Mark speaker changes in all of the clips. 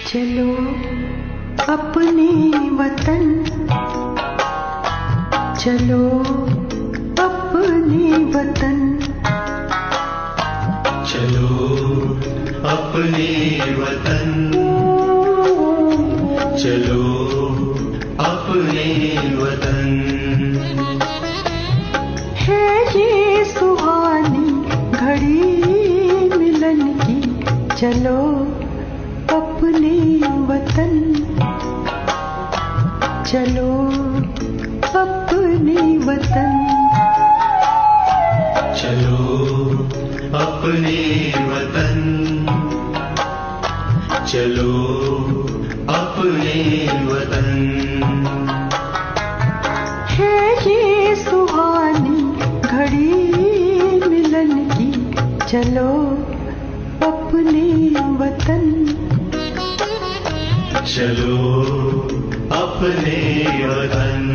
Speaker 1: चलो अपने वतन, चलो अपने वतन,
Speaker 2: चलो अपने वतन, चलो अपने वतन।
Speaker 1: है ये सुहानी घड़ी मिलन की, चलो अपने वतन, चलो अपने वतन,
Speaker 2: चलो अपने वतन, चलो अपने वतन।
Speaker 1: है ये सुहानी घड़ी मिलन की, चलो अपने वतन,
Speaker 2: चलो अपने वतन।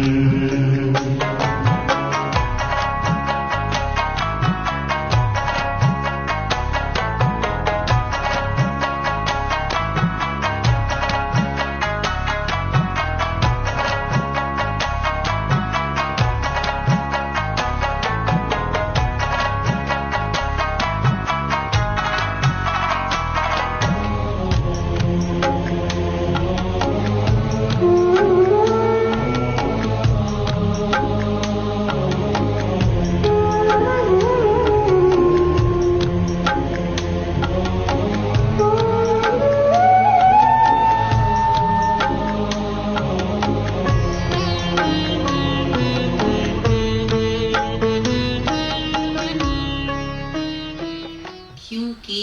Speaker 3: क्योंकि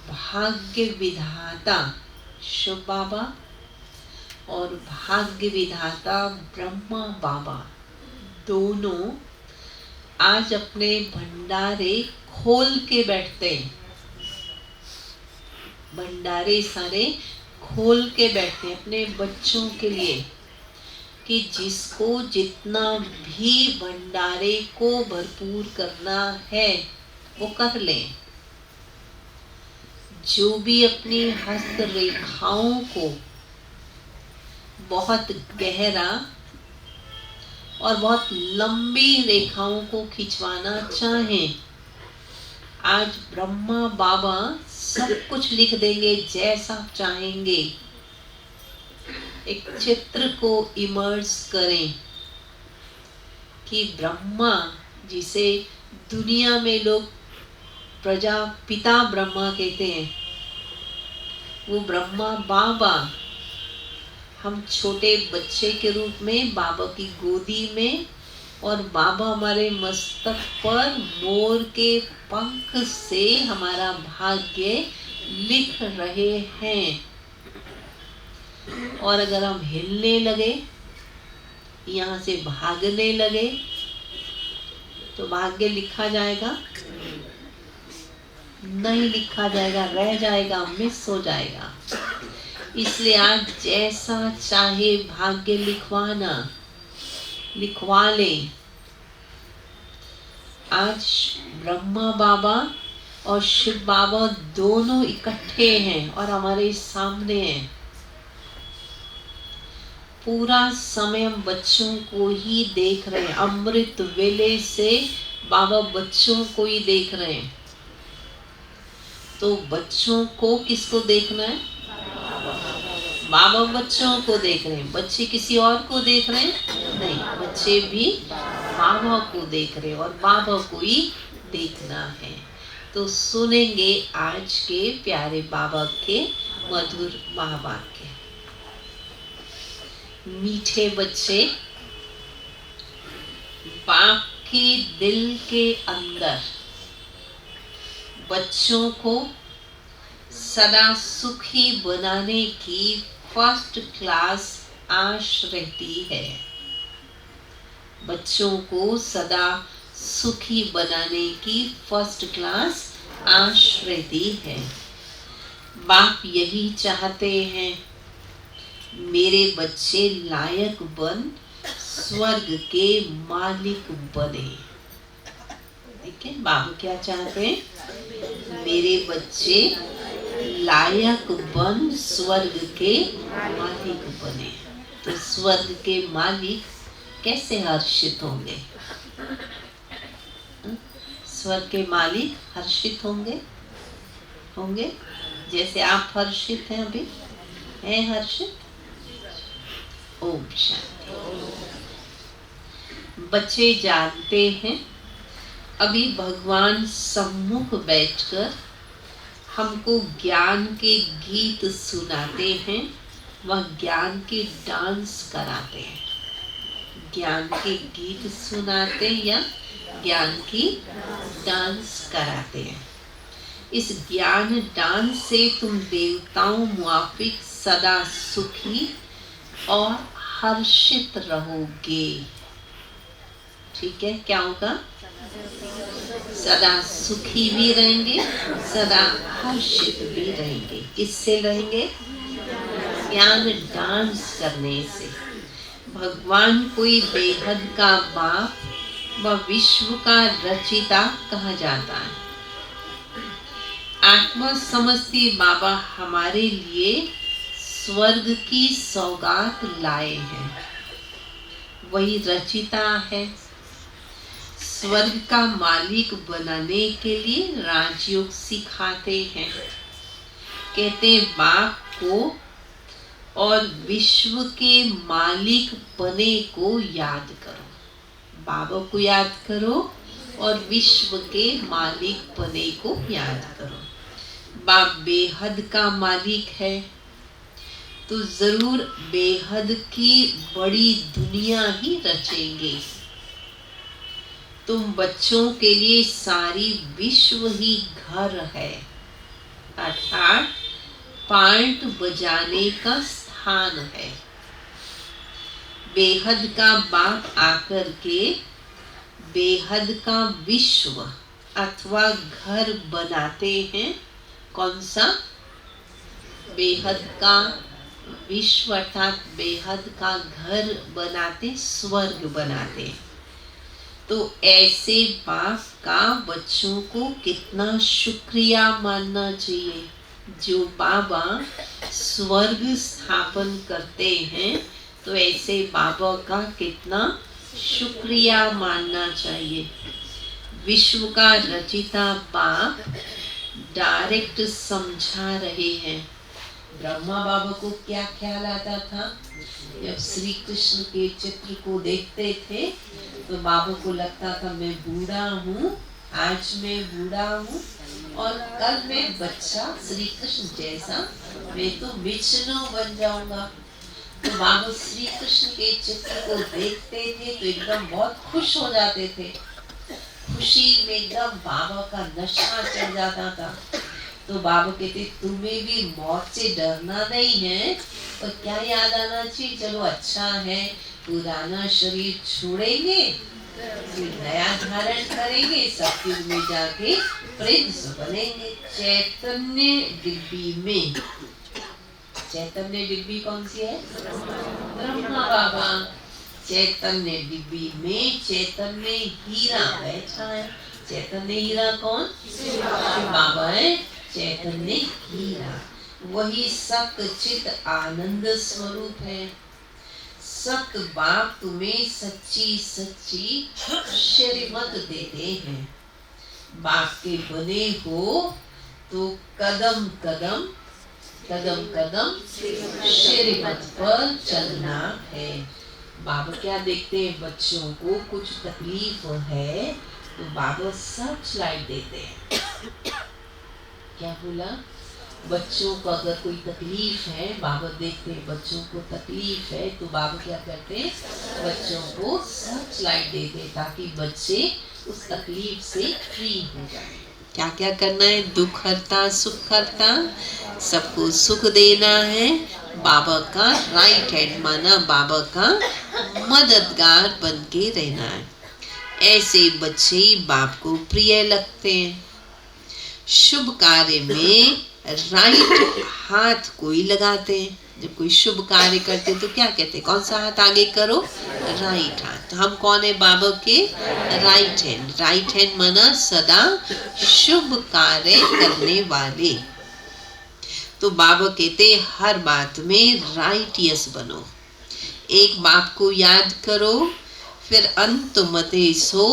Speaker 3: भाग्य विधाता शिव बाबा और भाग्य विधाता ब्रह्मा बाबा दोनों आज अपने भंडारे खोल के बैठते हैं। भंडारे सारे खोल के बैठते हैं अपने बच्चों के लिए, कि जिसको जितना भी भंडारे को भरपूर करना है वो कर लें। जो भी अपनी हस्त रेखाओं को बहुत गहरा और बहुत लंबी रेखाओं को खिंचवाना चाहें, आज ब्रह्मा बाबा सब कुछ लिख देंगे जैसा चाहेंगे। एक चित्र को इमर्स करें कि ब्रह्मा, जिसे दुनिया में लोग प्रजापिता ब्रह्मा कहते हैं, वो ब्रह्मा बाबा हम छोटे बच्चे के रूप में बाबा की गोदी में, और बाबा हमारे मस्तक पर मोर के पंख से हमारा भाग्य लिख रहे हैं। और अगर हम हिलने लगे, यहाँ से भागने लगे, तो भाग्य लिखा जाएगा? नहीं लिखा जाएगा, रह जाएगा, मिस हो जाएगा। इसलिए आज जैसा चाहे भाग्य लिखवा लें। आज ब्रह्मा बाबा और शिव बाबा दोनों इकट्ठे हैं और हमारे सामने हैं। पूरा समय हम बच्चों को ही देख रहे हैं। अमृत वेले से बाबा बच्चों को ही देख रहे हैं। तो बच्चों को किसको देखना है? बाबा बच्चों को देख रहे हैं। बच्चे किसी और को देख रहे हैं? नहीं, बच्चे भी बाबा को देख रहे हैं और बाबा को ही देखना है। तो सुनेंगे आज के प्यारे बाबा के मधुर महावाक्य। मीठे बच्चे, बाप के दिल के अंदर बच्चों को सदा सुखी बनाने की फर्स्ट क्लास आश रहती है। बच्चों को सदा सुखी बनाने की फर्स्ट क्लास आश रहती है। बाप यही चाहते हैं, मेरे बच्चे लायक बन स्वर्ग के मालिक बने। ठीक है, बाबा क्या चाहते हैं? मेरे बच्चे लायक बन स्वर्ग के मालिक बने। तो स्वर्ग के मालिक कैसे हर्षित होंगे? स्वर्ग के मालिक हर्षित होंगे जैसे आप हर्षित हैं, अभी हैं हर्षित? ओम शांति। बच्चे जानते हैं अभी भगवान सम्मुख बैठकर हमको ज्ञान के गीत सुनाते हैं, वह ज्ञान के डांस कराते हैं। ज्ञान के गीत सुनाते या ज्ञान की डांस कराते हैं। इस ज्ञान डांस से तुम देवताओं मुआफिक सदा सुखी और हर्षित रहोगे। ठीक है, क्या होगा? सदा सुखी भी रहेंगे, सदा हर्षित भी रहेंगे। किससे रहेंगे? ज्ञान डांस करने से। भगवान कोई बेहद का बाप व विश्व का रचिता कहा जाता है। आत्मा समझती बाबा हमारे लिए स्वर्ग की सौगात लाए हैं, वही रचिता है। स्वर्ग का मालिक बनाने के लिए राजयोग सिखाते हैं। कहते हैं बाप को और विश्व के मालिक बने को याद करो। बाबा को याद करो और विश्व के मालिक बने को याद करो। बाप बेहद का मालिक है तो जरूर बेहद की बड़ी दुनिया ही रचेंगे। तुम बच्चों के लिए सारी विश्व ही घर है, अर्थात पार्ट बजाने का स्थान है। बेहद का बाप आकर के बेहद का विश्व अथवा घर बनाते हैं। कौन सा? बेहद का विश्व अर्थात बेहद का घर बनाते, स्वर्ग बनाते। तो ऐसे बाप का बच्चों को कितना शुक्रिया मानना चाहिए। जो बाबा स्वर्ग स्थापन करते हैं तो ऐसे बाबा का कितना शुक्रिया मानना चाहिए। विश्व का रचिता बाप डायरेक्ट समझा रहे हैं। ब्रह्मा बाबा को क्या ख्याल आता था? जब श्री कृष्ण के चित्र को देखते थे तो बाबा को लगता था मैं बूढ़ा हूँ, आज मैं बूढ़ा हूँ और कल मैं बच्चा श्री कृष्ण जैसा मैं तो विष्णु बन जाऊंगा। तो बाबा श्री कृष्ण के चित्र को देखते थे तो एकदम बहुत खुश हो जाते थे। खुशी में एकदम बाबा का नशा चढ़ जाता था। तो बाबा कहते तुम्हें भी मौत से डरना नहीं है और क्या याद आना चाहिए? चलो अच्छा है, पुराना शरीर छोड़ेंगे, नया धारण करेंगे, सत्युग में जाके प्रिंस बनेंगे। चैतन्य डिब्बी में, चैतन्य डिब्बी कौन सी है? ब्रह्मा बाबा। चैतन्य डिब्बी में चैतन्य हीरा बैठा है। चैतन्य हीरा कौन? शिव बाबा है। चैतन्य हीरा वही सत्य चित आनंद स्वरूप है। सत्य बाप तुम्हें सच्ची सच्ची श्रीमत देते हैं। बाप के बने हो तो कदम कदम कदम कदम श्रीमत पर चलना है। बाबा क्या देखते हैं? बच्चों को कुछ तकलीफ है तो बाबा सर्च लाइट देते हैं। क्या बोला? बच्चों को अगर कोई तकलीफ है, बाबा देखते हैं बच्चों को तकलीफ है तो बाबा क्या करते हैं? बच्चों को सर्च लाइट देते हैं ताकि बच्चे उस तकलीफ से फ्री हो जाए। क्या क्या करना है? दुख हरता सुख हरता, सबको सुख देना है। बाबा का राइट हैंड माना, बाबा का मददगार बन के रहना है। ऐसे बच्चे बाप को प्रिय लगते हैं। शुभ कार्य में राइट हाथ कोई लगाते हैं। जब कोई शुभ कार्य करते तो क्या कहते हैं? कौन सा हाथ आगे करो? राइट हाथ। तो हम कौन है? बाबा के राइट हैंड। राइट हैंड माना सदा शुभ कार्य करने वाले। तो बाबा कहते हर बात में राइटियस बनो, एक बाप को याद करो, फिर अंत मते सो,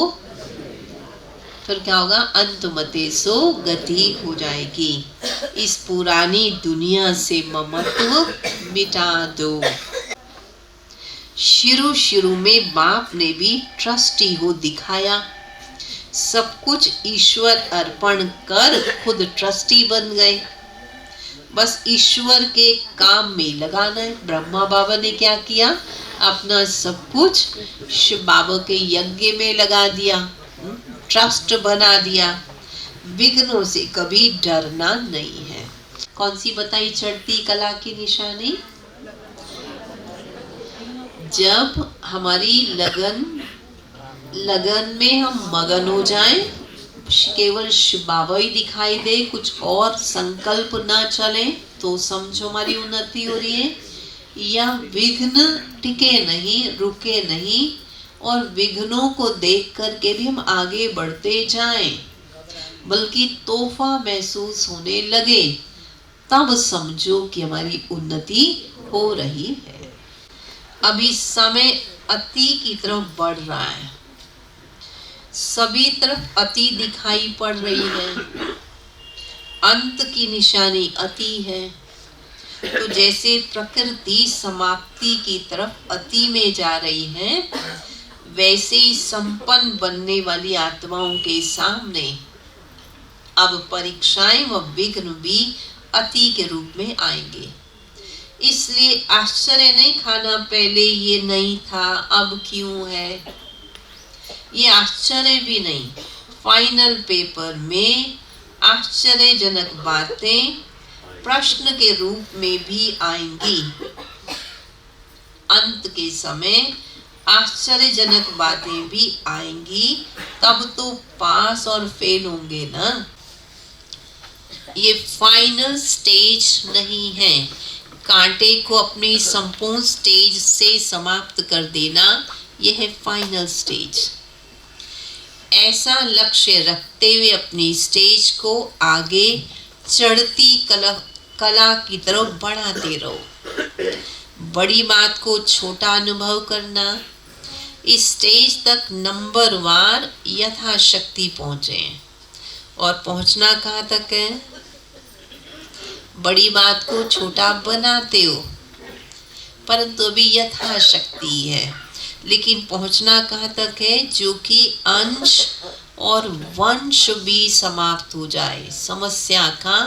Speaker 3: फिर क्या होगा, अंत मते सो गति हो जाएगी। इस पुरानी दुनिया से ममत्व मिटा दो। शुरू में बाप ने भी ट्रस्टी हो दिखाया, सब कुछ ईश्वर अर्पण कर खुद ट्रस्टी बन गए, बस ईश्वर के काम में लगाना है। ब्रह्मा बाबा ने क्या किया, अपना सब कुछ शिव बाबा के यज्ञ में लगा दिया, ट्रस्ट बना दिया। विघ्नों से कभी डरना नहीं है। कौन सी बताई चढ़ती कला की निशानी, जब हमारी लगन में हम मगन हो जाएं, केवल शिव बाबा ही दिखाई दे, कुछ और संकल्प ना चले, तो समझो हमारी उन्नति हो रही है। या विघ्न टिके नहीं, रुके नहीं, और विघ्नों को देख करके भी हम आगे बढ़ते जाएं, बल्कि तोहफा महसूस होने लगे, तब समझो कि हमारी उन्नति हो रही है। अभी समय अति की तरफ बढ़ रहा है, सभी तरफ अति दिखाई पड़ रही है, अंत की निशानी अति है। तो जैसे प्रकृति समाप्ति की तरफ अति में जा रही है, वैसे ही संपन्न बनने वाली आत्माओं के सामने अब परीक्षाएं व विघ्न भी अति के रूप में आएंगे। इसलिए आश्चर्य नहीं खाना, पहले ये नहीं था अब क्यों है, ये आश्चर्य भी नहीं। फाइनल पेपर में आश्चर्यजनक बातें प्रश्न के रूप में भी आएंगी। अंत के समय आश्चर्यजनक बातें भी आएंगी, तब तो पास और फेल होंगे ना। ये फाइनल स्टेज नहीं है, कांटे को अपनी संपूर्ण स्टेज से समाप्त कर देना, यह है फाइनल स्टेज। ऐसा लक्ष्य रखते हुए अपनी स्टेज को आगे चढ़ती कला की तरफ बढ़ाते रहो। बड़ी बात को छोटा अनुभव करना, इस स्टेज तक नंबरवार यथाशक्ति पहुँचे। और पहुँचना कहाँ तक है, बड़ी बात को छोटा बनाते हो, परंतु अभी यथाशक्ति है। लेकिन पहुँचना कहाँ तक है, जो कि अंश और वंश भी समाप्त हो जाए, समस्या का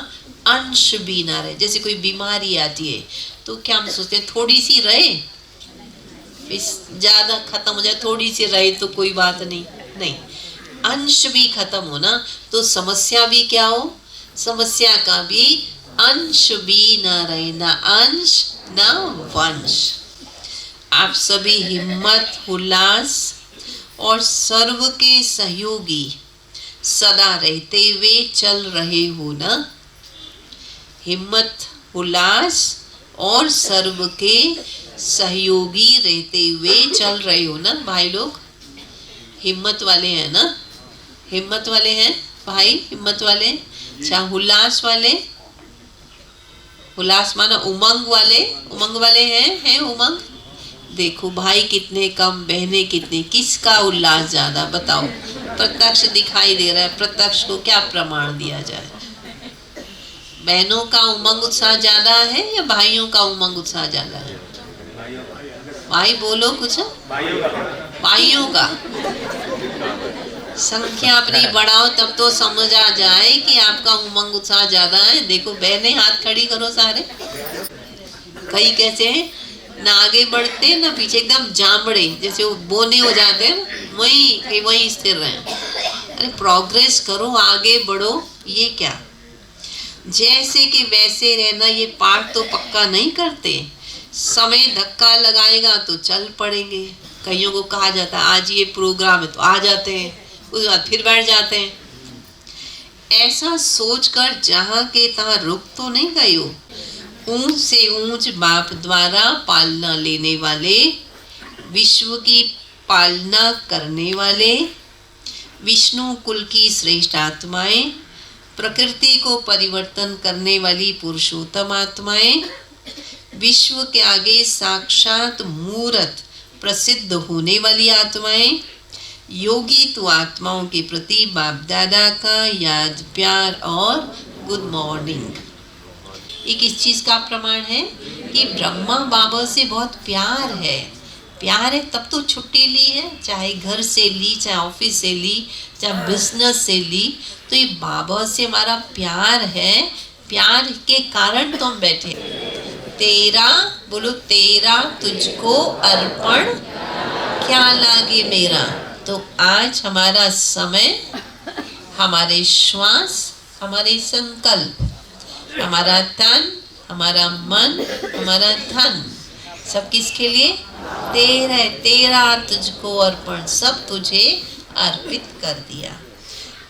Speaker 3: अंश भी ना रहे। जैसे कोई बीमारी आती है तो क्या हम सोचते हैं थोड़ी सी रहे, ज्यादा खत्म हो जाए, थोड़ी सी रहे तो कोई बात नहीं, नहीं, अंश भी खत्म हो ना, तो समस्या भी क्या हो, समस्या का भी अंश भी ना रहे, ना अंश ना वंश। आप सभी हिम्मत, उल्लास और सर्व के सहयोगी सदा रहते हुए चल रहे हो ना। हिम्मत, उल्लास और सर्व के सहयोगी रहते हुए चल रहे हो ना भाई लोग। हिम्मत वाले हैं ना, हिम्मत वाले हैं भाई, हिम्मत वाले। अच्छा, उल्लास वाले, उल्लास माना उमंग वाले, उमंग वाले हैं उमंग। देखो भाई कितने कम, बहनें कितने, किसका उल्लास ज्यादा बताओ। प्रत्यक्ष दिखाई दे रहा है, प्रत्यक्ष को क्या प्रमाण दिया जाए। बहनों का उमंग उत्साह ज्यादा है या भाइयों का उमंग उत्साह ज्यादा है? भाई बोलो कुछ, भाइयों का। संख्या अपनी बढ़ाओ तब तो समझ आ जाए कि आपका उमंग उत्साह ज्यादा है। देखो बहनें हाथ खड़ी करो सारे। कई कैसे हैं, ना आगे बढ़ते ना पीछे, एकदम जामड़े जैसे वो बोने हो जाते हैं, वहीं स्थिर रहे। अरे प्रोग्रेस करो, आगे बढ़ो, ये क्या जैसे कि वैसे रहना, ये पाठ तो पक्का नहीं करते। समय धक्का लगाएगा तो चल पड़ेंगे। कईयों को कहा जाता है आज ये प्रोग्राम है तो आ जाते हैं, उसके बाद फिर बैठ जाते हैं। ऐसा सोचकर जहाँ के तहाँ रुक तो नहीं गए हो। ऊंच से ऊंच बाप द्वारा पालना लेने वाले, विश्व की पालना करने वाले, विष्णु कुल की श्रेष्ठ आत्माएं, प्रकृति को परिवर्तन करने वाली पुरुषोत्तम आत्माएं, विश्व के आगे साक्षात मूर्त प्रसिद्ध होने वाली आत्माएं, योगी तो आत्माओं के प्रति बाप दादा का याद, प्यार और गुड मॉर्निंग। ये किस चीज का प्रमाण है कि ब्रह्मा बाबा से बहुत प्यार है। प्यार है तब तो छुट्टी ली है, चाहे घर से ली, चाहे ऑफिस से ली, चाहे बिजनेस से ली, तो ये बाबा से हमारा प्यार है। प्यार के कारण तो हम बैठे। तेरा बोलो, तेरा तुझको अर्पण क्या लागे मेरा। तो आज हमारा समय, हमारे श्वास, हमारे संकल्प, हमारा तन, हमारा मन, हमारा धन, सब किसके लिए? तेरा, तेरा तुझको अर्पण, सब तुझे अर्पित कर दिया।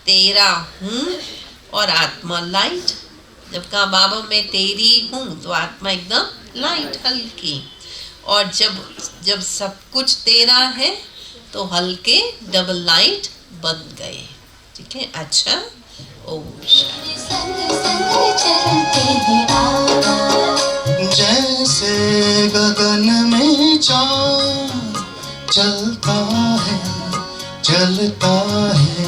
Speaker 3: तेरा हूँ और आत्मा लाइट। जब कहा बाबा मैं तेरी हूँ तो आत्मा एकदम लाइट, हल्की। और जब सब कुछ तेरा है तो हल्के डबल लाइट बन गए। ठीक है, अच्छा, ओम
Speaker 4: जैसे गगन में चाँद चलता है, चलता है,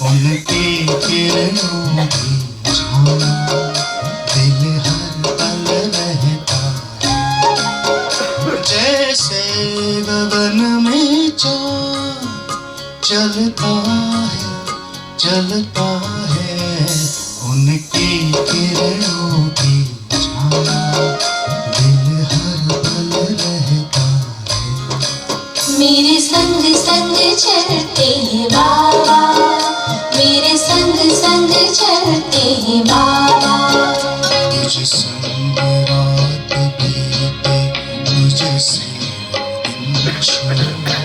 Speaker 4: उनकी किरणों की छाँव दिल हर पल रहता है। जैसे गगन में चाँद चलता है, चलता है, उनकी किरणों की छाँव दिल हर पल रहता है।
Speaker 5: मेरे संग संग चलते हैं बाबा, मेरे संग संग चलते हैं बाबा।
Speaker 4: तुझ संग रात बीते, तुझसे दिन छूटे,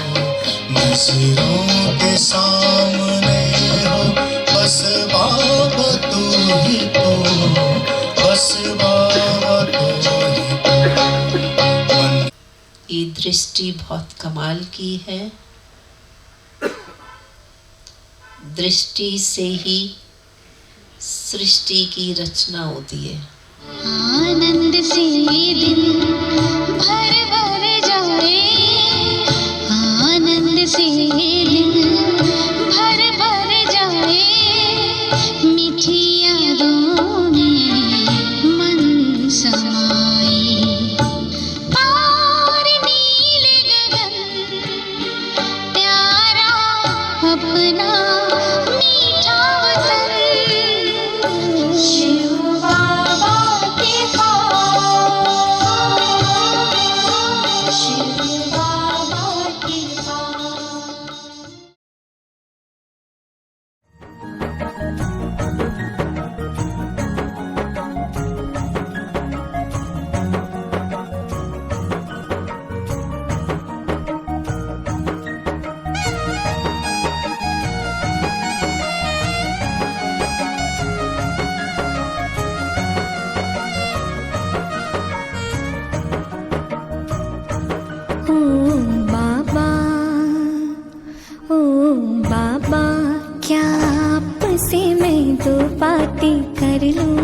Speaker 4: नजरों के सामने हो बस बाबा तू ही तो, बस बाबा तू ही तो।
Speaker 3: ये दृष्टि बहुत कमाल की है। दृष्टि से ही सृष्टि की रचना होती है।
Speaker 5: आनंद से दिल भर भर जाए, आनंद से दिल भर भर जाए, मीठी यादों में मन समाए। पार नीले गगन प्यारा अपना मीठा वतन, शिव बाबा के पास, शिव बाबा के पास।
Speaker 6: ओ बाबा, क्या आपसे मैं दो बातें कर लूं?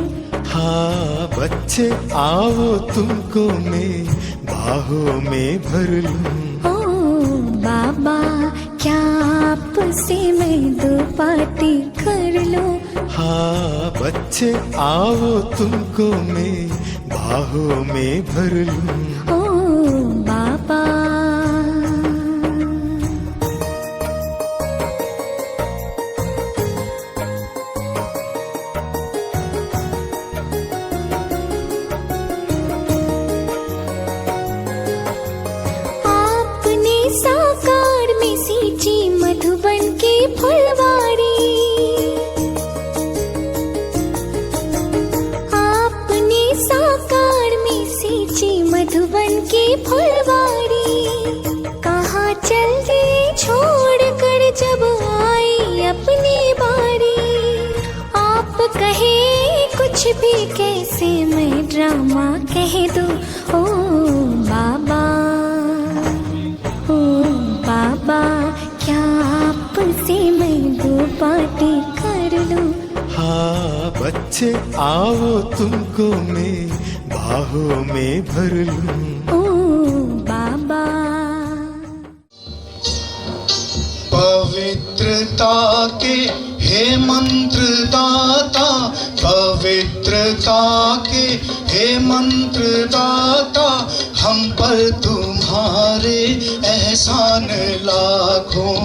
Speaker 7: हाँ बच्चे आओ, तुमको मैं बाहों में भर लूं।
Speaker 6: ओ बाबा, क्या आपसे मैं दो बातें कर लूं?
Speaker 7: हाँ बच्चे आओ, तुमको मैं बाहों में भर लूं।
Speaker 6: ओ बाबा, आपने साकार में सींची मधुबन की फुलवारी, आपने साकार में सींची मधुबन की फुलवारी। कहाँ चल गए छोड़ कर जब आई अपनी बारी, आप कहे कुछ भी कैसे मैं ड्रामा कह दूं? ओ बाबा, ओ बाबा, क्या आपसे मैं दो बातें कर लूं?
Speaker 7: हाँ बच्चे आओ तुमको मैं बाहों में भर लूं।
Speaker 6: ओ बाबा
Speaker 4: पवित्रता के हे मंत्रदाता, पवित्रता के हे मंत्रदाता, हम पर तुम्हारे एहसान लाखों।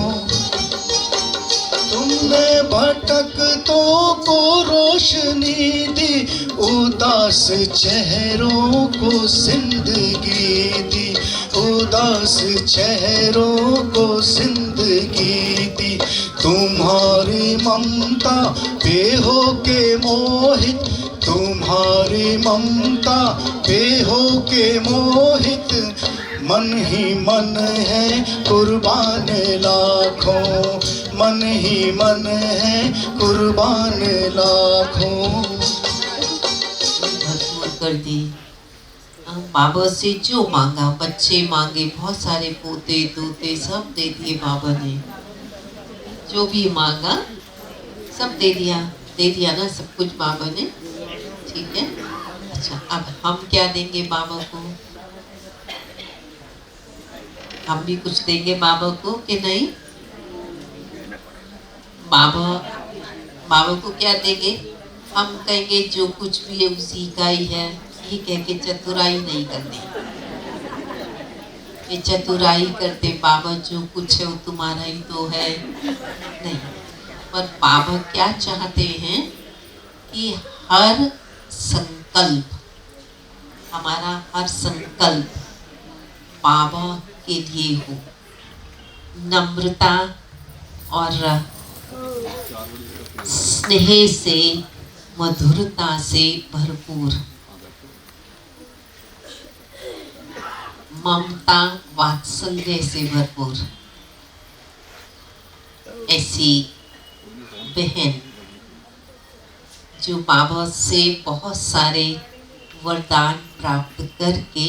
Speaker 4: तुमने भटकतों को रोशनी दी, उदास चेहरों को जिंदगी दी, उदास चेहरों को जिंदगी दी। तुम्हारी ममता पे हो के मोहित, तुम्हारी ममता पे हो के मोहित, मन ही मन है कुर्बान लाखों, मन ही मन है कुर्बान लाखों।
Speaker 3: भरपूर कर दी। बाबा से जो मांगा, बच्चे मांगे, बहुत सारे पोते दोते सब दे दिए बाबा ने। जो भी मांगा सब दे दिया ना, सब कुछ बाबा ने। ठीक है, अच्छा अब हम क्या देंगे बाबा को? हम भी कुछ देंगे बाबा को कि नहीं? बाबा को क्या देंगे? हम कहेंगे जो कुछ भी है उसी का ही है, ये कह के चतुराई नहीं करनी। ये चतुराई करते बाबा जो कुछ है वो तुम्हारा ही तो है नहीं। पर बाबा क्या चाहते हैं कि हर संकल्प, हमारा हर संकल्प बाबा के लिए हो, नम्रता और स्नेह से, मधुरता से भरपूर, ममता वात्सल्य से भरपूर ऐसी बहन जो बाबा से बहुत सारे वरदान प्राप्त करके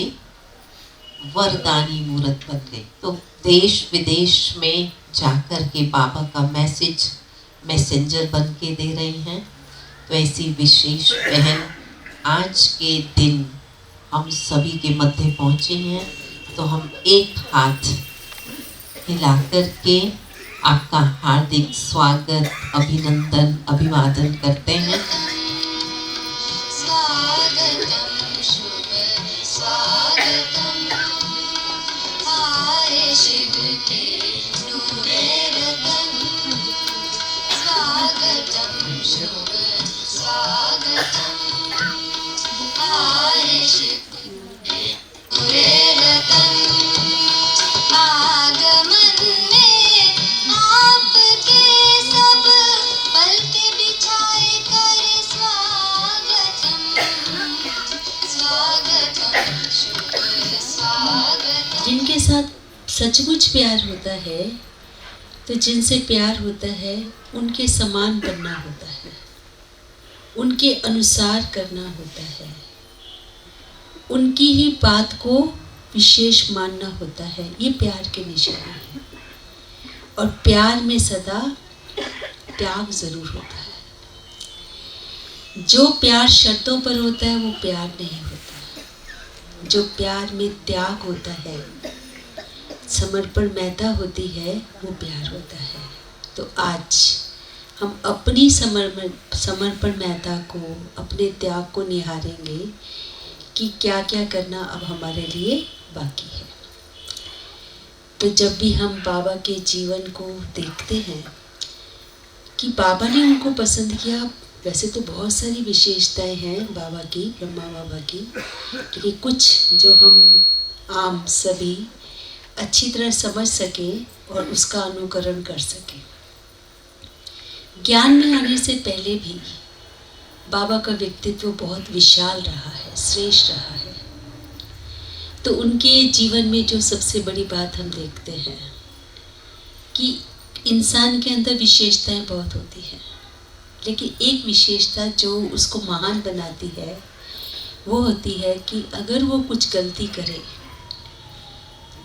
Speaker 3: वरदानी मूर्त बन गई। तो देश विदेश में जाकर के बाबा का मैसेंजर बन के दे रही हैं। तो ऐसी विशेष बहन आज के दिन हम सभी के मध्य पहुँचे हैं। तो हम एक हाथ हिला करके आपका हार्दिक स्वागत, अभिनंदन, अभिवादन करते हैं।
Speaker 5: स्वागतम शुभ स्वागतम, आए शिव के नूरे रतन। स्वागतम शुभ स्वागतम, आए शिव के नूरे रतन। आगमन में आपके सब पलके बिछाए कर स्वागतम, स्वागतम शुभ स्वागतम।
Speaker 8: जिनके साथ सचमुच प्यार होता है, तो जिनसे प्यार होता है उनके समान बनना होता है, उनके अनुसार करना होता है, उनकी ही बात को विशेष मानना होता है। ये प्यार के निशानी है। और प्यार में सदा त्याग जरूर होता है। जो प्यार शर्तों पर होता है वो प्यार नहीं होता। जो प्यार में त्याग होता है, समर्पण महत्ता होती है, वो प्यार होता है। तो आज हम अपनी समर्पण महत्ता को, अपने त्याग को निहारेंगे कि क्या क्या करना अब हमारे लिए बाकी है। तो जब भी हम बाबा के जीवन को देखते हैं कि बाबा ने उनको पसंद किया, वैसे तो बहुत सारी विशेषताएं हैं बाबा की, ब्रह्मा बाबा की, लेकिन कुछ जो हम आम सभी अच्छी तरह समझ सके और उसका अनुकरण कर सके। ज्ञान में आने से पहले भी बाबा का व्यक्तित्व बहुत विशाल रहा है, श्रेष्ठ रहा है। तो उनके जीवन में जो सबसे बड़ी बात हम देखते हैं कि इंसान के अंदर विशेषताएं बहुत होती हैं, लेकिन एक विशेषता जो उसको महान बनाती है वो होती है कि अगर वो कुछ गलती करे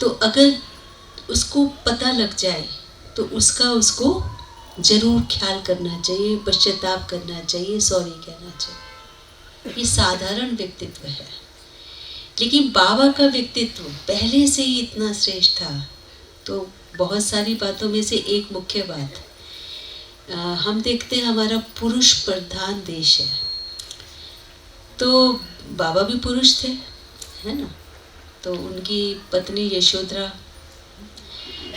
Speaker 8: तो अगर उसको पता लग जाए तो उसको जरूर ख्याल करना चाहिए, पश्चाताप करना चाहिए, सॉरी कहना चाहिए। ये साधारण व्यक्तित्व है। लेकिन बाबा का व्यक्तित्व पहले से ही इतना श्रेष्ठ था। तो बहुत सारी बातों में से एक मुख्य बात, हम देखते हैं हमारा पुरुष प्रधान देश है, तो बाबा भी पुरुष थे, है ना। तो उनकी पत्नी यशोधरा,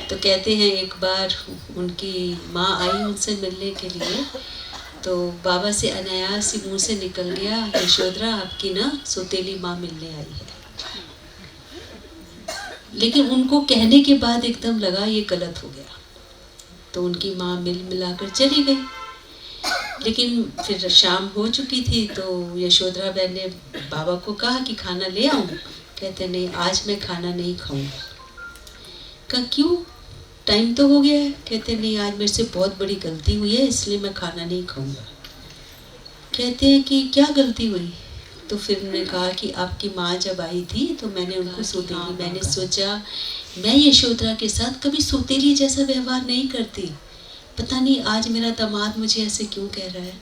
Speaker 8: तो कहते हैं एक बार उनकी माँ आई उनसे मिलने के लिए, तो बाबा से अनायास ही मुंह से निकल गया, यशोधरा आपकी ना सौतेली माँ मिलने आई है। लेकिन उनको कहने के बाद एकदम लगा ये गलत हो गया, तो उनकी माँ मिलाकर चली गई। लेकिन फिर शाम हो चुकी थी, तो यशोधरा बहन ने बाबा को कहा कि खाना ले आऊं। कहते नहीं, आज मैं खाना नहीं खाऊंगा। कहा क्यों, टाइम तो हो गया है। कहते नहीं, आज मेरे से बहुत बड़ी गलती हुई है, इसलिए मैं खाना नहीं खाऊंगा। कहते हैं कि क्या गलती हुई। तो फिर उन्होंने कहा कि आपकी माँ जब आई थी तो मैंने उनको सौतेली, मैंने सोचा मैं यशोधरा के साथ कभी सौतेली जैसा व्यवहार नहीं करती, पता नहीं आज मेरा दामाद मुझे ऐसे क्यों कह रहा है।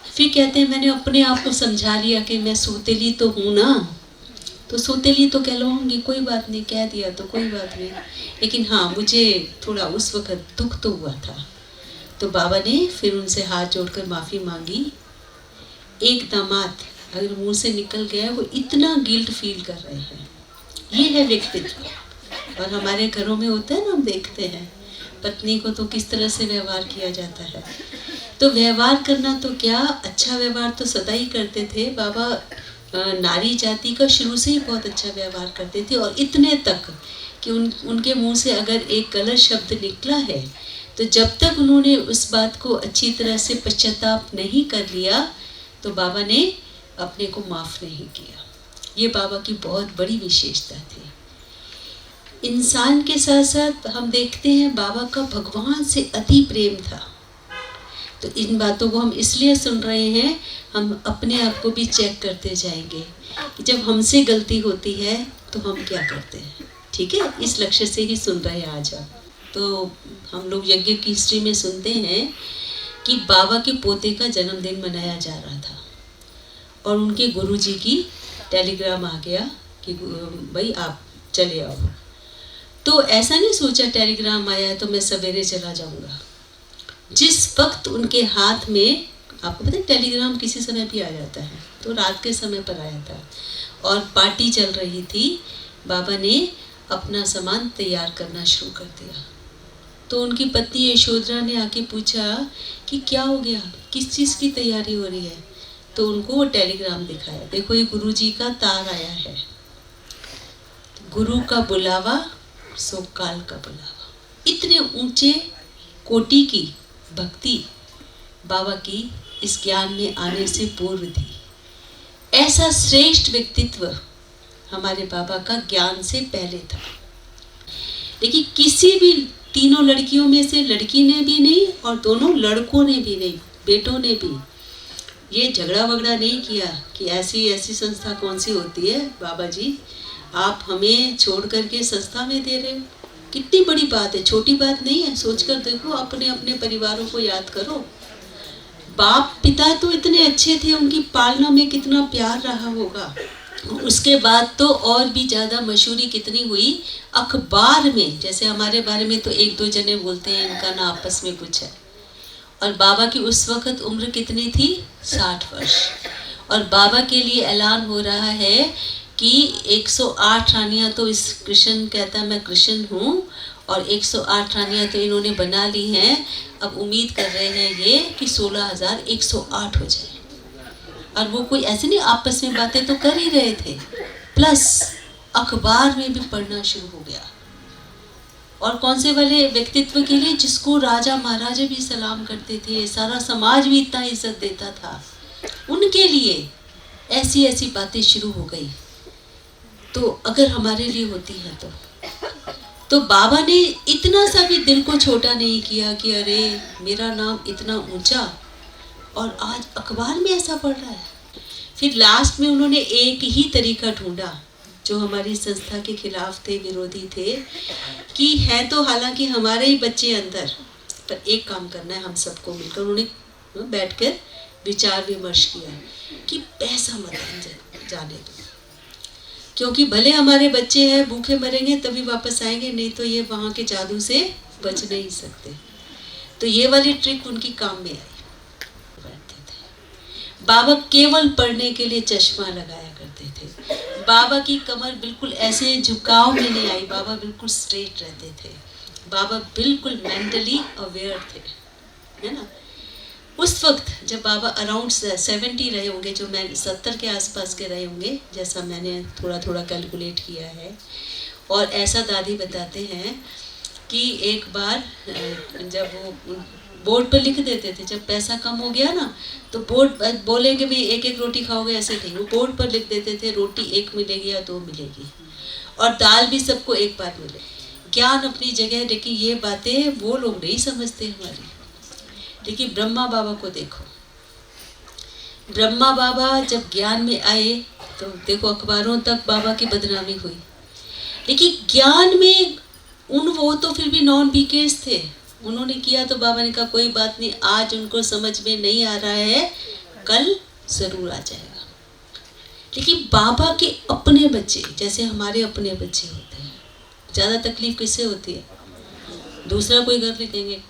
Speaker 8: फिर कहते हैं मैंने अपने आप को समझा लिया कि मैं सौतेली तो हूँ ना, तो सौतेली तो कहलाऊंगी, कोई बात नहीं, कह दिया तो कोई बात नहीं। लेकिन हाँ, मुझे थोड़ा उस वक़्त दुख तो हुआ था। तो बाबा ने फिर उनसे हाथ जोड़कर माफ़ी मांगी। एक दामाद अगर मुंह से निकल गया, वो इतना गिल्ट फील कर रहे हैं। ये है व्यक्तित्व। और हमारे घरों में होता है ना, हम देखते हैं पत्नी को तो किस तरह से व्यवहार किया जाता है। तो व्यवहार करना तो क्या, अच्छा व्यवहार तो सदा ही करते थे। बाबा नारी जाति का शुरू से ही बहुत अच्छा व्यवहार करते थे, और इतने तक कि उनके मुंह से अगर एक गलत शब्द निकला है तो जब तक उन्होंने उस बात को अच्छी तरह से पश्चाताप नहीं कर लिया तो बाबा ने अपने को माफ़ नहीं किया। ये बाबा की बहुत बड़ी विशेषता थी। इंसान के साथ साथ हम देखते हैं बाबा का भगवान से अति प्रेम था। तो इन बातों को हम इसलिए सुन रहे हैं, हम अपने आप को भी चेक करते जाएंगे कि जब हमसे गलती होती है तो हम क्या करते हैं। ठीक है, इस लक्ष्य से ही सुन रहे हैं आज आप। तो हम लोग यज्ञ की हिस्ट्री में सुनते हैं कि बाबा के पोते का जन्मदिन मनाया जा रहा था और उनके गुरुजी की टेलीग्राम आ गया कि भाई आप चले आओ। तो ऐसा नहीं सोचा टेलीग्राम आया तो मैं सवेरे चला जाऊंगा। जिस वक्त उनके हाथ में, आपको पता है टेलीग्राम किसी समय भी आ जाता है, तो रात के समय पर आया था और पार्टी चल रही थी, बाबा ने अपना सामान तैयार करना शुरू कर दिया। तो उनकी पत्नी यशोधरा ने आके पूछा कि क्या हो गया, किस चीज़ की तैयारी हो रही है। तो उनको वो टेलीग्राम दिखाया, देखो ये गुरुजी का तार आया है, गुरु का बुलावा सो काल का बुलावा। इतने ऊंचे कोटि की भक्ति बाबा की इस ज्ञान में आने से पूर्व थी। ऐसा श्रेष्ठ व्यक्तित्व हमारे बाबा का ज्ञान से पहले था। लेकिन किसी भी तीनों लड़कियों में से लड़की ने भी नहीं और दोनों लड़कों ने भी नहीं, बेटों ने भी ये झगड़ा वगड़ा नहीं किया कि ऐसी ऐसी संस्था कौन सी होती है, बाबा जी आप हमें छोड़ करके संस्था में दे रहे हो, कितनी बड़ी बात है, छोटी बात नहीं है। सोचकर देखो, अपने अपने परिवारों को याद करो। बाप पिता तो इतने अच्छे थे, उनकी पालना में कितना प्यार रहा होगा। उसके बाद तो और भी ज़्यादा मशहूरी कितनी हुई अखबार में, जैसे हमारे बारे में तो एक दो जने बोलते हैं इनका ना आपस में कुछ है। और बाबा की उस वक़्त उम्र कितनी थी, 60 वर्ष। और बाबा के लिए ऐलान हो रहा है कि 108 रानियाँ तो इस कृष्ण कहता मैं कृष्ण हूँ, और 108 रानियाँ तो इन्होंने बना ली हैं। अब उम्मीद कर रहे हैं ये कि 16,108 हो जाए। और वो कोई ऐसे नहीं, आपस में बातें तो कर ही रहे थे, प्लस अखबार में भी पढ़ना शुरू हो गया। और कौन से वाले व्यक्तित्व के लिए, जिसको राजा महाराजा भी सलाम करते थे, सारा समाज भी इतना इज्जत देता था, उनके लिए ऐसी ऐसी बातें शुरू हो गई। तो अगर हमारे लिए होती है तो बाबा ने इतना सा भी दिल को छोटा नहीं किया कि अरे मेरा नाम इतना ऊंचा और आज अखबार में ऐसा पढ़ रहा है। फिर लास्ट में उन्होंने एक ही तरीका ढूंढा जो हमारी संस्था के खिलाफ थे, विरोधी थे, कि है तो हालांकि हमारे ही बच्चे अंदर, पर एक काम करना है हम सबको मिलकर। उन्होंने बैठकर विचार विमर्श किया कि पैसा मत जाने दो, क्योंकि भले हमारे बच्चे हैं भूखे मरेंगे तभी वापस आएंगे, नहीं तो ये वहाँ के जादू से बच नहीं सकते। तो ये वाली ट्रिक उनकी काम में आई। बाबा केवल पढ़ने के लिए चश्मा लगाया करते थे। बाबा की कमर बिल्कुल ऐसे झुकाव में नहीं आई, बाबा बिल्कुल स्ट्रेट रहते थे। बाबा बिल्कुल मेंटली अवेयर थे, है ना। उस वक्त जब बाबा अराउंड 70 रहे होंगे, जो मैं 70 के आसपास के रहे होंगे, जैसा मैंने थोड़ा थोड़ा कैलकुलेट किया है। और ऐसा दादी बताते हैं कि एक बार जब वो बोर्ड पर लिख देते थे, जब पैसा कम हो गया ना तो बोर्ड बोलेंगे भी एक एक रोटी खाओगे, ऐसे नहीं, वो बोर्ड पर लिख देते थे रोटी एक मिलेगी या 2 मिलेगी, और दाल भी सबको एक बार मिले। ज्ञान अपनी जगह, लेकिन ये बातें वो लोग नहीं समझते हमारी। लेकिन ब्रह्मा बाबा को देखो, ब्रह्मा बाबा जब ज्ञान में आए तो देखो अखबारों तक बाबा की बदनामी हुई, लेकिन ज्ञान में वो तो फिर भी नॉन बीकेस थे। उन्होंने किया तो बाबा ने कहा कोई बात नहीं, आज उनको समझ में नहीं आ रहा है, कल जरूर आ जाएगा। लेकिन बाबा के अपने बच्चे, जैसे हमारे अपने बच्चे होते हैं, ज़्यादा तकलीफ किससे होती है? दूसरा कोई घर लिखेंगे,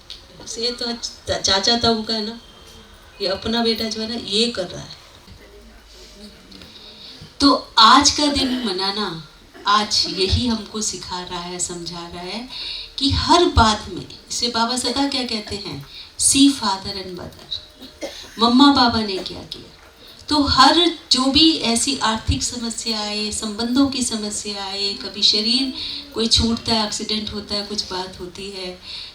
Speaker 8: ये तो चाचा ताऊ का है ना, ये अपना बेटा जो है ना ये कर रहा है। तो आज का दिन मनाना आज यही हमको सिखा रहा है, समझा रहा है कि हर बात में, इसे बाबा सदा क्या कहते हैं, सी फादर एंड मदर, मम्मा बाबा ने क्या किया। तो हर जो भी ऐसी आर्थिक समस्या आए, संबंधों की समस्या आए, कभी शरीर कोई छूटता है, एक्सीडेंट होता है, कुछ बात होती है,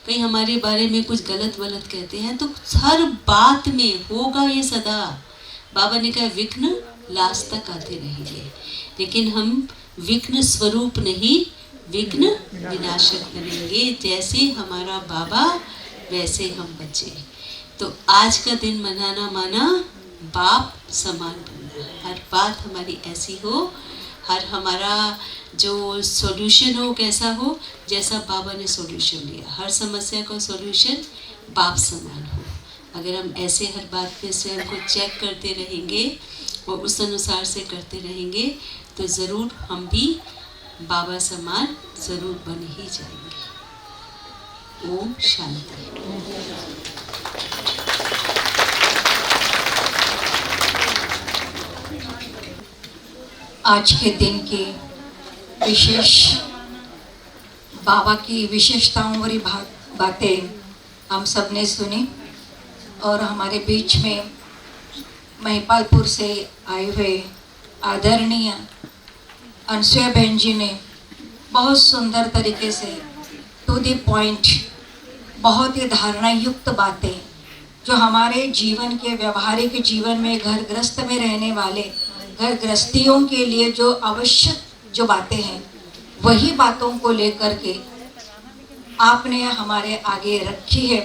Speaker 8: कहीं हमारे बारे में कुछ गलत वलत कहते हैं, तो हर बात में होगा ये सदा। बाबा ने कहा विघ्न लास्ट तक आते रहेंगे, लेकिन हम विघ्न स्वरूप नहीं, विघ्न विनाशक बनेंगे। जैसे हमारा बाबा वैसे हम बच्चे। तो आज का दिन मनाना माना बाप समान बनना, हर बात हमारी ऐसी हो, हर हमारा जो सॉल्यूशन हो कैसा हो, जैसा बाबा ने सॉल्यूशन लिया, हर समस्या का सॉल्यूशन बाप समान हो। अगर हम ऐसे हर बात पे स्वयं को चेक करते रहेंगे और उस अनुसार से करते रहेंगे तो ज़रूर हम भी बाबा समान ज़रूर बन ही जाएंगे। ओम शांति।
Speaker 9: आज के दिन की विशेष बाबा की विशेषताओं वाली बातें हम सब ने सुनी, और हमारे बीच में महिपालपुर से आए हुए आदरणीय अनसुया बहन जी ने बहुत सुंदर तरीके से टू द पॉइंट, बहुत ही धारणा युक्त बातें जो हमारे जीवन के व्यवहारिक जीवन में घर गृहस्थ में रहने वाले घर गृहस्थियों के लिए जो आवश्यक जो बातें हैं वही बातों को लेकर के आपने हमारे आगे रखी है।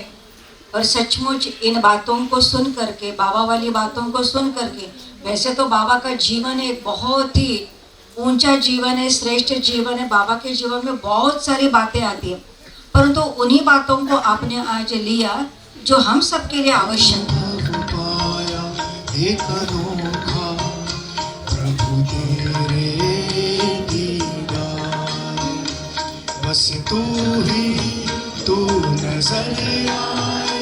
Speaker 9: और सचमुच इन बातों को सुन करके, बाबा वाली बातों को सुन करके, वैसे तो बाबा का जीवन एक बहुत ही ऊंचा जीवन है, श्रेष्ठ जीवन है, बाबा के जीवन में बहुत सारी बातें आती हैं, परंतु उन्हीं बातों को आपने आज लिया जो हम सबके लिए आवश्यक है।
Speaker 4: एक अनोखा प्रभु तेरे दीदार, बस तू ही तू नजर आए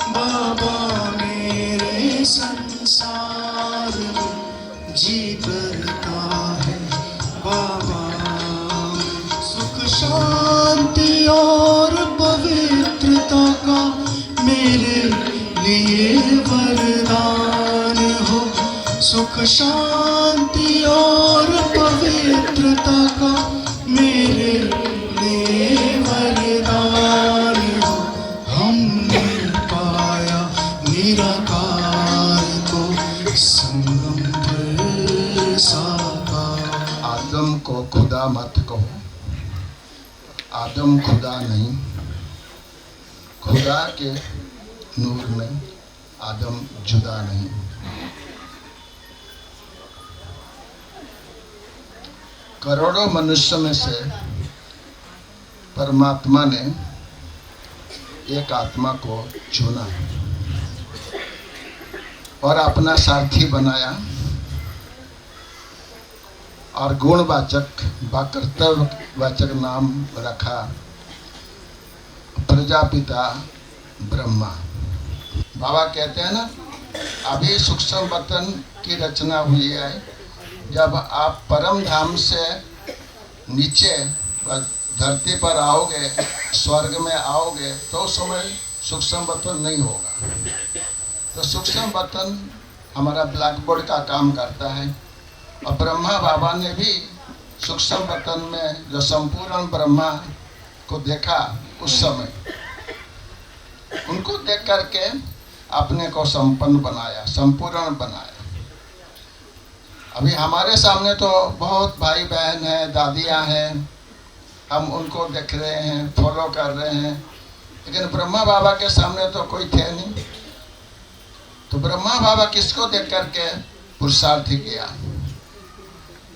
Speaker 4: बाबा मेरे संसार में, जी करता है बाबा सुख शांति और पवित्रता का मेरे लिए वरदान हो। सुख शांति और पवित्रता का मेरे लिए वरदान हो। हमने पाया निराकार को संगम पर साकार।
Speaker 10: आदम को खुदा मत कहो, आदम खुदा नहीं, खुदा के नूर में आदम जुदा नहीं। करोड़ों मनुष्य में से परमात्मा ने एक आत्मा को चुना और अपना सारथी बनाया और गुणवाचक व कर्तव्यवाचक नाम रखा प्रजापिता ब्रह्मा। बाबा कहते हैं ना, अभी सूक्ष्म वतन की रचना हुई है। जब आप परम धाम से नीचे धरती पर आओगे, स्वर्ग में आओगे, तो उस समय सूक्ष्म वतन नहीं होगा। तो सूक्ष्म वतन हमारा ब्लैक बोर्ड का काम करता है। और ब्रह्मा बाबा ने भी सूक्ष्म वतन में जो संपूर्ण ब्रह्मा को देखा, उस समय उनको देख करके अपने को संपन्न बनाया, संपूर्ण बनाया। अभी हमारे सामने तो बहुत भाई बहन हैं, दादियाँ हैं, हम उनको देख रहे हैं, फॉलो कर रहे हैं, लेकिन ब्रह्मा बाबा के सामने तो कोई थे नहीं। तो ब्रह्मा बाबा किसको देख करके पुरुषार्थ किया?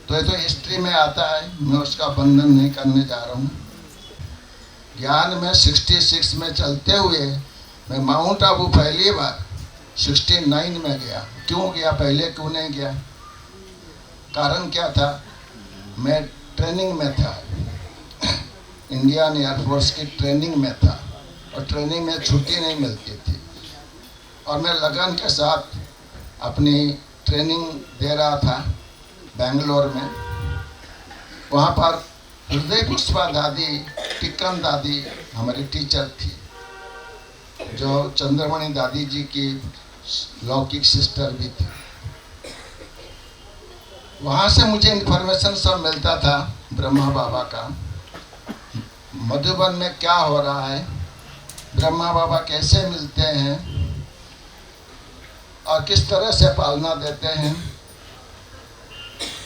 Speaker 10: तो ये तो हिस्ट्री में आता है, मैं उसका वर्णन नहीं करने जा रहा हूँ। ज्ञान में 66 में चलते हुए मैं माउंट आबू पहली बार 69 में गया। क्यों गया? पहले क्यों नहीं गया? कारण क्या था? मैं ट्रेनिंग में था, इंडियन एयरफोर्स की ट्रेनिंग में था, और ट्रेनिंग में छुट्टी नहीं मिलती थी, और मैं लगन के साथ अपनी ट्रेनिंग दे रहा था बेंगलोर में। वहाँ पर हृदय पुष्पा दादी, टिक्कन दादी हमारी टीचर थी, जो चंद्रमणि दादी जी की लौकिक सिस्टर भी थी। वहाँ से मुझे इन्फॉर्मेशन सब मिलता था ब्रह्मा बाबा का, मधुबन में क्या हो रहा है, ब्रह्मा बाबा कैसे मिलते हैं और किस तरह से पालना देते हैं।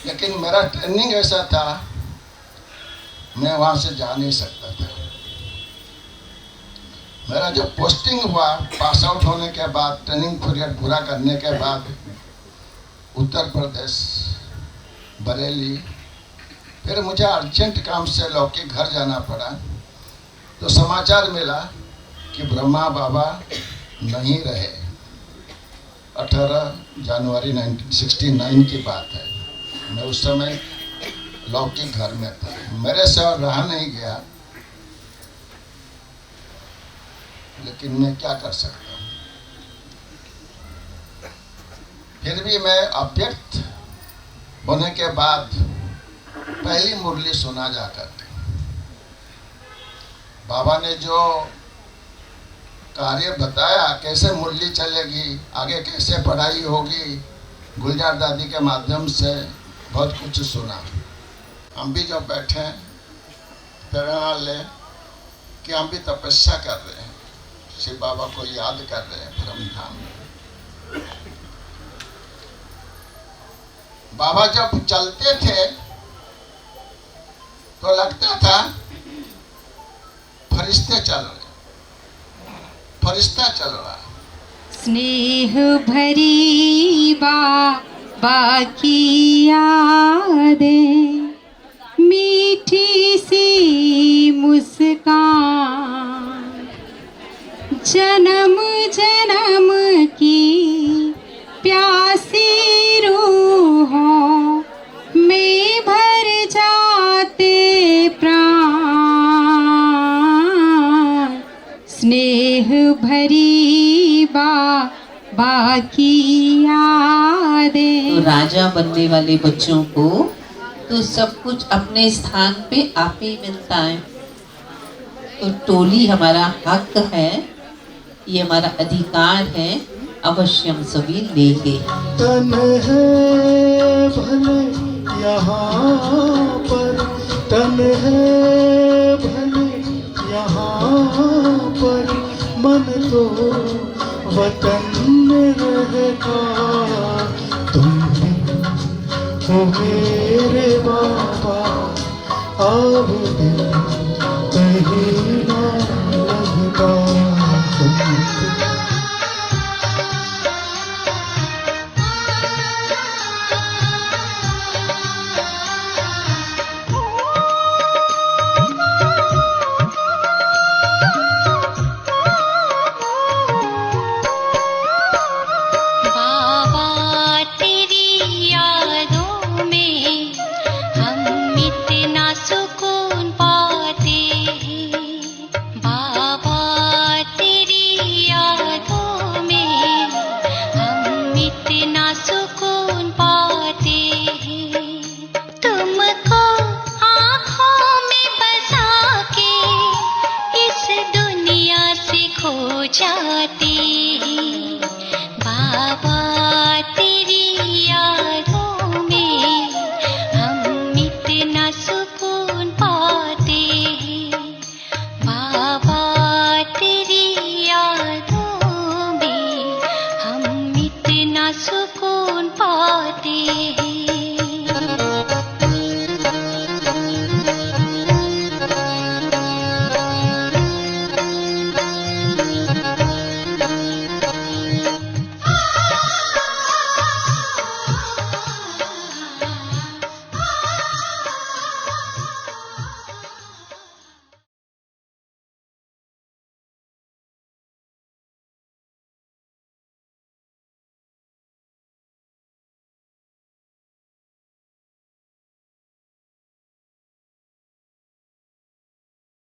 Speaker 10: लेकिन मेरा ट्रेनिंग ऐसा था, मैं वहाँ से जा नहीं सकता था। मेरा जो पोस्टिंग हुआ, पास आउट होने के बाद, ट्रेनिंग पीरियड पूरा करने के बाद, उत्तर प्रदेश बरेली, फिर मुझे अर्जेंट काम से लौकिक घर जाना पड़ा। तो समाचार मिला कि ब्रह्मा बाबा नहीं रहे। 18 जनवरी 1969 की बात है। मैं उस समय लौकिक घर में था, मेरे से और रहा नहीं गया, लेकिन मैं क्या कर सकता हूँ। फिर भी मैं अव्यक्त होने के बाद पहली मुरली सुना जाकर के, बाबा ने जो कार्य बताया, कैसे मुरली चलेगी, आगे कैसे पढ़ाई होगी, गुलजार दादी के माध्यम से बहुत कुछ सुना। हम भी जब बैठे प्रेरणा ले कि हम भी तपस्या कर रहे हैं, शिव बाबा को याद कर रहे हैं परम धाम में। बाबा जब चलते थे तो लगता था फरिश्ते चल रहे, फरिश्ता चल रहा है।
Speaker 6: स्नेह भरी बाबा की यादें, मीठी सी मुस्कान, जन्म जन्म की प्यासी रूहों में भर जाते प्राण, स्नेह भरी बाबा की यादें।
Speaker 3: तो राजा बनने वाले बच्चों को तो सब कुछ अपने स्थान पे आप ही मिलता है। तो टोली हमारा हक है, ये हमारा अधिकार है, अवश्य हम सभी लेंगे।
Speaker 4: तन है भले यहाँ पर, तन है भले यहाँ पर, मन तो वतन में रहेगा। तुम हो मेरे बाबा, अब दिल कहीं ना लगता।
Speaker 6: सुकून पाते हैं।